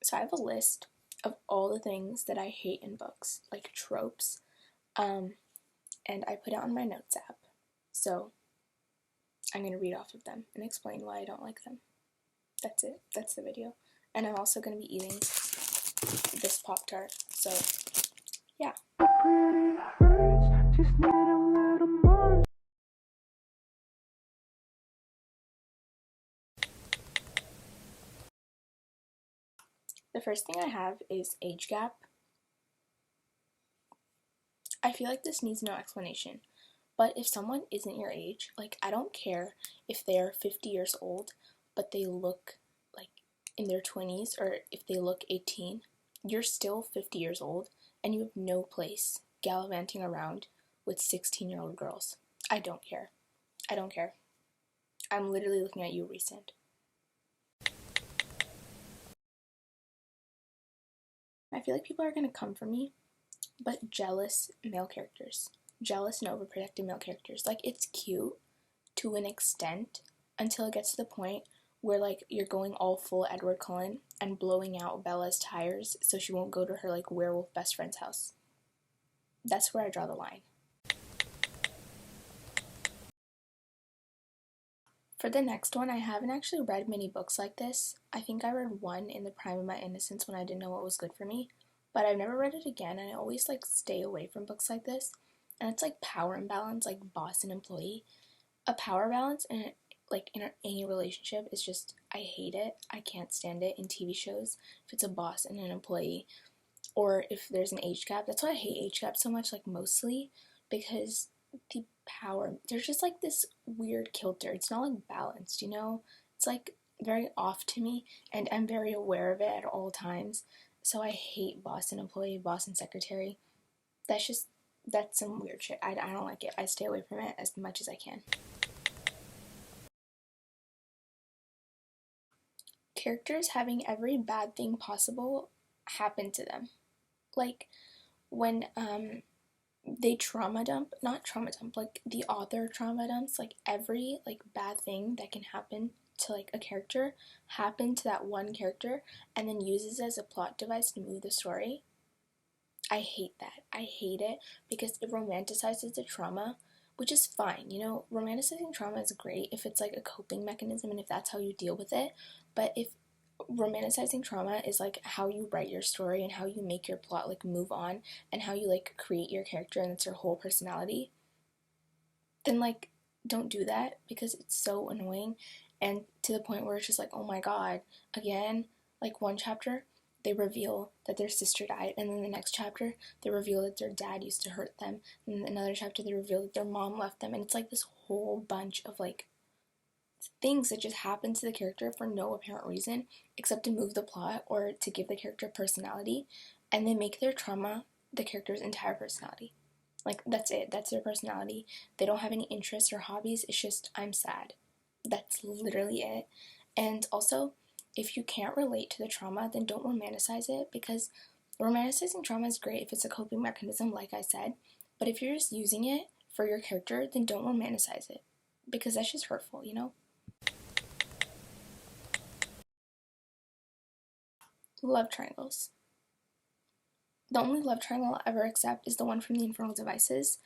So I have a list of all the things that I hate in books, like tropes, and I put it on my notes app. So I'm going to read off of them and explain why I don't like them. That's it. That's the video. And I'm also going to be eating this Pop-Tart. So, yeah. The first thing I have is age gap. I feel like this needs no explanation. But if someone isn't your age, like, I don't care if they're 50 years old, but they look like in their 20s, or if they look 18, you're still 50 years old, and you have no place gallivanting around with 16-year-old girls. I don't care. I don't care. I'm literally looking at you, recent. I feel like people are going to come for me, but jealous male characters. Jealous and overprotective male characters. Like, it's cute to an extent until it gets to the point where, like, you're going all full Edward Cullen and blowing out Bella's tires so she won't go to her, like, werewolf best friend's house. That's where I draw the line. For the next one, I haven't actually read many books like this. I think I read one in the prime of my innocence when I didn't know what was good for me, but I've never read it again, and I always, like, stay away from books like this. And it's like power imbalance, like boss and employee. A power balance in any relationship is just, I hate it. I can't stand it in TV shows if it's a boss and an employee, or if there's an age gap. That's why I hate age gaps so much, like, mostly because the power, there's just like this weird kilter. It's not like balanced, you know? It's like very off to me, and I'm very aware of it at all times. So I hate boss and employee, boss and secretary. That's some weird shit. I don't like it. I stay away from it as much as I can. Characters having every bad thing possible happen to them. Like, when they not trauma dump, like, the author trauma dumps, like, every, like, bad thing that can happen to, like, a character happen to that one character, and then uses it as a plot device to move the story. I hate that. I hate it because it romanticizes the trauma, which is fine. You know, romanticizing trauma is great if it's like a coping mechanism and if that's how you deal with it. But if romanticizing trauma is like how you write your story and how you make your plot like move on and how you like create your character and it's your whole personality, then like don't do that, because it's so annoying, and to the point where it's just like, oh my god, again. Like, one chapter they reveal that their sister died, and then the next chapter they reveal that their dad used to hurt them, and then another chapter they reveal that their mom left them, and it's like this whole bunch of like things that just happen to the character for no apparent reason except to move the plot or to give the character personality, and they make their trauma the character's entire personality. Like, that's it. That's their personality. They don't have any interests or hobbies. It's just, I'm sad. That's literally it. And also, if you can't relate to the trauma, then don't romanticize it, because romanticizing trauma is great if it's a coping mechanism, like I said. But if you're just using it for your character, then don't romanticize it, because that's just hurtful, you know? Love triangles. The only love triangle I'll ever accept is the one from the Infernal Devices.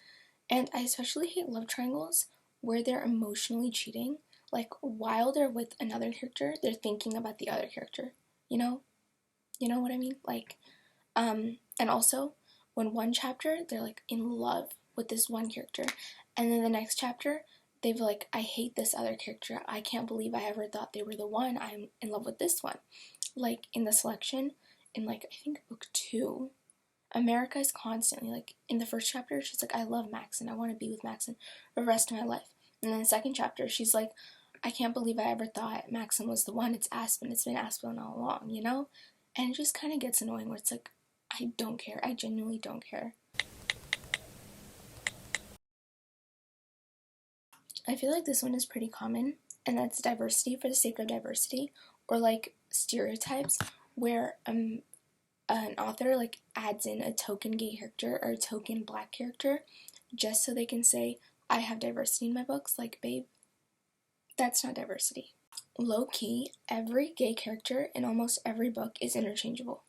And I especially hate love triangles where they're emotionally cheating. Like, while they're with another character, they're thinking about the other character. You know? You know what I mean? Like, and also, when one chapter, they're, like, in love with this one character, and then the next chapter, they've, like, I hate this other character. I can't believe I ever thought they were the one. I'm in love with this one. Like, in the selection, in, like, I think book 2, America is constantly, like, in the first chapter, she's like, I love Maxon, I want to be with Maxon for the rest of my life. And then the second chapter, she's like, I can't believe I ever thought Maxon was the one. It's Aspen. It's been Aspen all along, you know? And it just kind of gets annoying where it's like, I don't care. I genuinely don't care. I feel like this one is pretty common, and that's diversity for the sake of diversity, or like stereotypes, where an author like adds in a token gay character or a token black character just so they can say, I have diversity in my books. Like, babe, that's not diversity. Low-key, every gay character in almost every book is interchangeable.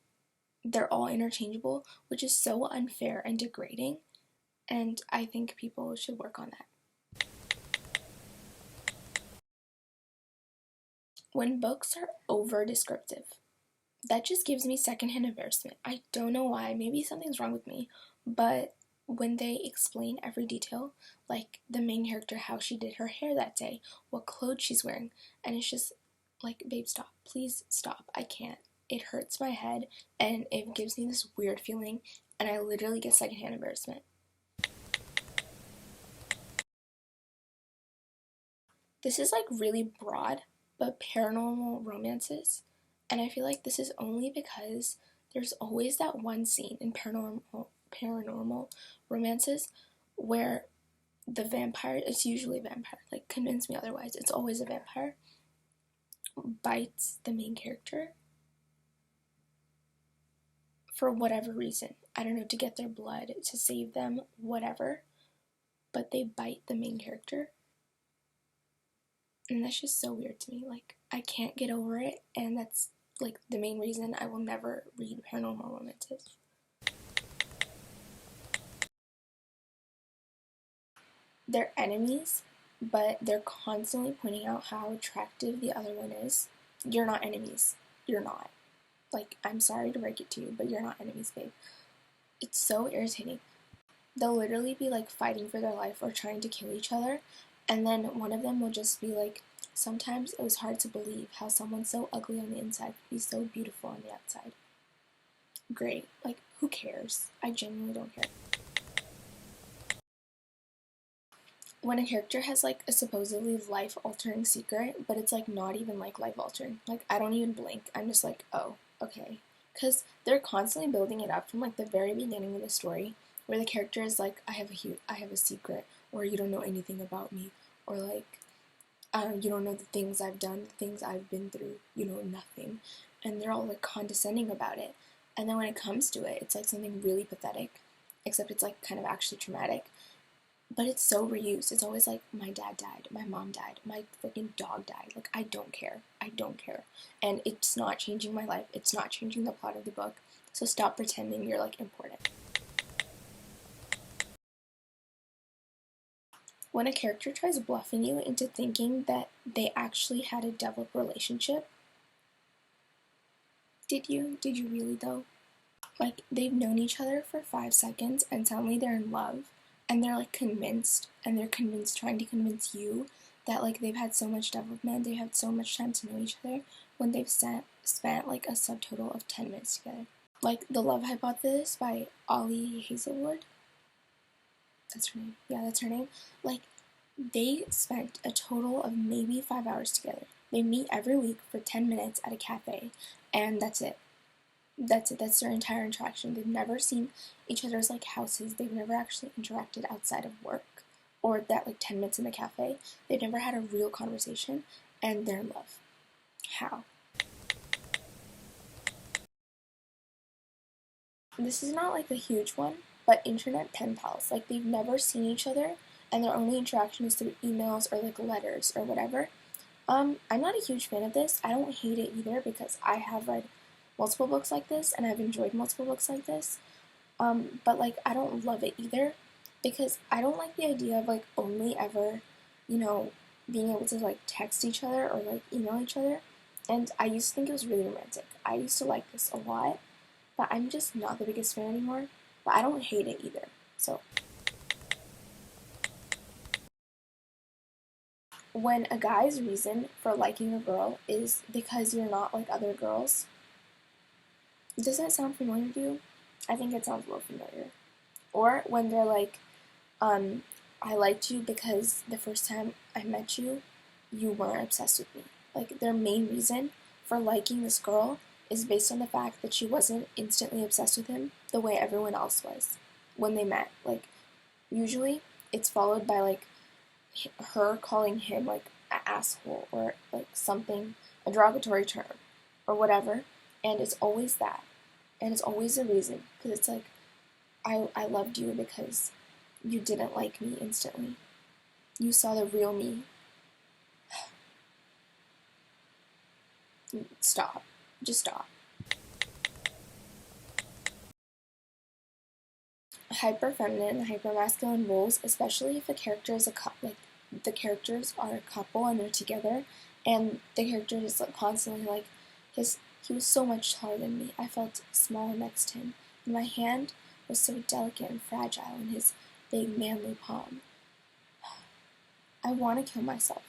They're all interchangeable, which is so unfair and degrading, and I think people should work on that. When books are over-descriptive, that just gives me secondhand embarrassment. I don't know why, maybe something's wrong with me, but when they explain every detail, like the main character, how she did her hair that day, what clothes she's wearing, and it's just like, babe, stop. Please stop. I can't. It hurts my head, and it gives me this weird feeling, and I literally get secondhand embarrassment. This is like really broad, but paranormal romances, and I feel like this is only because there's always that one scene in paranormal romances where the vampire, it's usually a vampire, like convince me otherwise, it's always a vampire, bites the main character for whatever reason. I don't know, to get their blood, to save them, whatever, but they bite the main character. And that's just so weird to me. Like, I can't get over it, and that's like the main reason I will never read paranormal romances. They're enemies, but they're constantly pointing out how attractive the other one is. You're not enemies. You're not. Like, I'm sorry to break it to you, but you're not enemies, babe. It's so irritating. They'll literally be like fighting for their life or trying to kill each other, and then one of them will just be like, sometimes it was hard to believe how someone so ugly on the inside could be so beautiful on the outside. Great. Like, who cares? I genuinely don't care. When a character has like a supposedly life-altering secret, but it's like not even like life-altering. Like, I don't even blink. I'm just like, oh, okay. Because they're constantly building it up from like the very beginning of the story, where the character is like, I have a secret, or you don't know anything about me, or like, you don't know the things I've done, the things I've been through, you know nothing. And they're all like condescending about it. And then when it comes to it, it's like something really pathetic, except it's like kind of actually traumatic. But it's so reused. It's always like, my dad died, my mom died, my freaking dog died. Like, I don't care. I don't care. And it's not changing my life. It's not changing the plot of the book. So stop pretending you're like important. When a character tries bluffing you into thinking that they actually had a developed relationship, did you? Did you really though? Like, they've known each other for 5 seconds and suddenly they're in love, and they're like convinced, and they're convinced, trying to convince you that like they've had so much development, they've had so much time to know each other, when they've spent like a subtotal of 10 minutes together. Like The Love Hypothesis by Ollie Hazelwood. That's her name. Yeah, that's her name. Like, they spent a total of maybe 5 hours together. They meet every week for 10 minutes at a cafe, and that's it. That's it. That's their entire interaction. They've never seen each other's like houses. They've never actually interacted outside of work or that like 10 minutes in the cafe. They've never had a real conversation, and they're in love. How? This is not like a huge one, but internet pen pals. Like, they've never seen each other, and their only interaction is through emails or like letters or whatever. I'm not a huge fan of this. I don't hate it either, because I have read multiple books like this and I've enjoyed multiple books like this. But like, I don't love it either, because I don't like the idea of like only ever, you know, being able to like text each other or like email each other. And I used to think it was really romantic. I used to like this a lot, but I'm just not the biggest fan anymore. But I don't hate it either. So when a guy's reason for liking a girl is because you're not like other girls, does that sound familiar to you? I think it sounds a little familiar. Or when they're like, I liked you because the first time I met you, you weren't obsessed with me. Like, their main reason for liking this girl is based on the fact that she wasn't instantly obsessed with him the way everyone else was when they met. Like, usually it's followed by like her calling him like an asshole or like something, a derogatory term or whatever, and it's always that, and it's always a reason, because it's like, I loved you because you didn't like me instantly. You saw the real me. Stop. Just stop. Hyper feminine and hyper masculine roles, especially if a character is the characters are a couple and they're together, and the character is like constantly like he was so much taller than me. I felt small next to him, and my hand was so delicate and fragile in his big manly palm. I want to kill myself.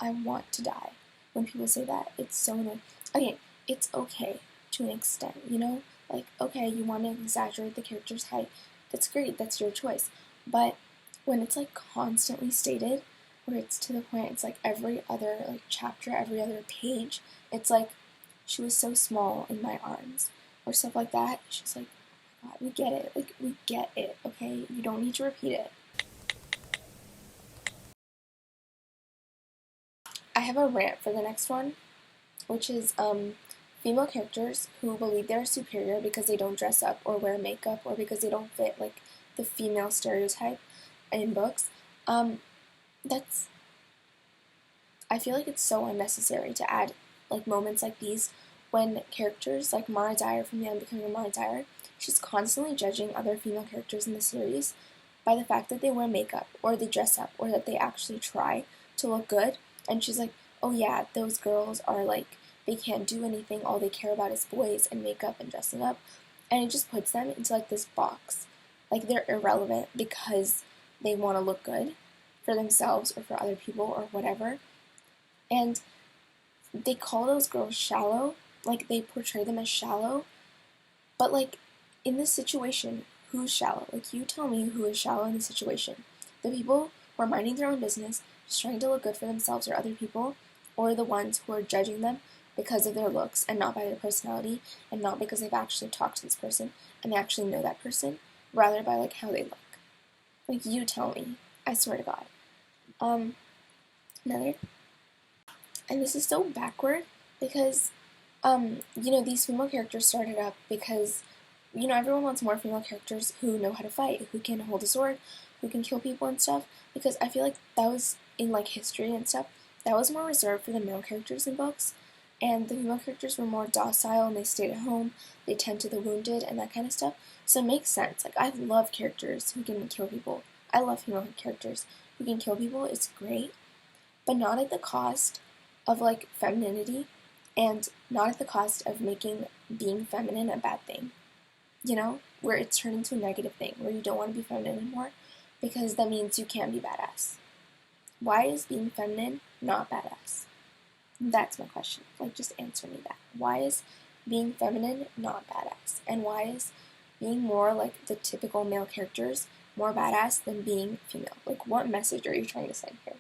I want to die. When people say that, it's so annoying. Okay, it's okay to an extent, you know? Like, okay, you want to exaggerate the character's height. That's great, that's your choice. But when it's like constantly stated, where it's to the point, it's like every other like chapter, every other page, it's like she was so small in my arms, or stuff like that. She's like, oh my God, we get it. Like, we get it, okay? You don't need to repeat it. I have a rant for the next one, which is female characters who believe they're superior because they don't dress up or wear makeup or because they don't fit like the female stereotype in books. That's I feel like it's so unnecessary to add like moments like these when characters like Mara Dyer from The Unbecoming Mara Dyer, she's constantly judging other female characters in the series by the fact that they wear makeup or they dress up or that they actually try to look good. And she's like, oh yeah, those girls are like, they can't do anything, all they care about is boys and makeup and dressing up. And it just puts them into like this box. Like they're irrelevant because they want to look good for themselves or for other people or whatever. And they call those girls shallow, like they portray them as shallow, but like in this situation, who's shallow? Like you tell me who is shallow in this situation. The people who are minding their own business, just trying to look good for themselves or other people, or the ones who are judging them because of their looks and not by their personality and not because they've actually talked to this person and they actually know that person, rather by like how they look. Like you tell me, I swear to God. Another, and this is so backward because these female characters started up because, everyone wants more female characters who know how to fight, who can hold a sword, who can kill people and stuff, because I feel like that was, in, like, history and stuff, that was more reserved for the male characters in books, and the female characters were more docile, and they stayed at home, they tend to the wounded, and that kind of stuff, so it makes sense. Like, I love characters who can kill people. I love female characters who can kill people, it's great, but not at the cost of, like, femininity, and not at the cost of making being feminine a bad thing, where it's turned into a negative thing, where you don't want to be feminine anymore, because that means you can't be badass. Why is being feminine not badass? That's my question. Like, just answer me that. Why is being feminine not badass? And why is being more like the typical male characters more badass than being female? Like, what message are you trying to send here?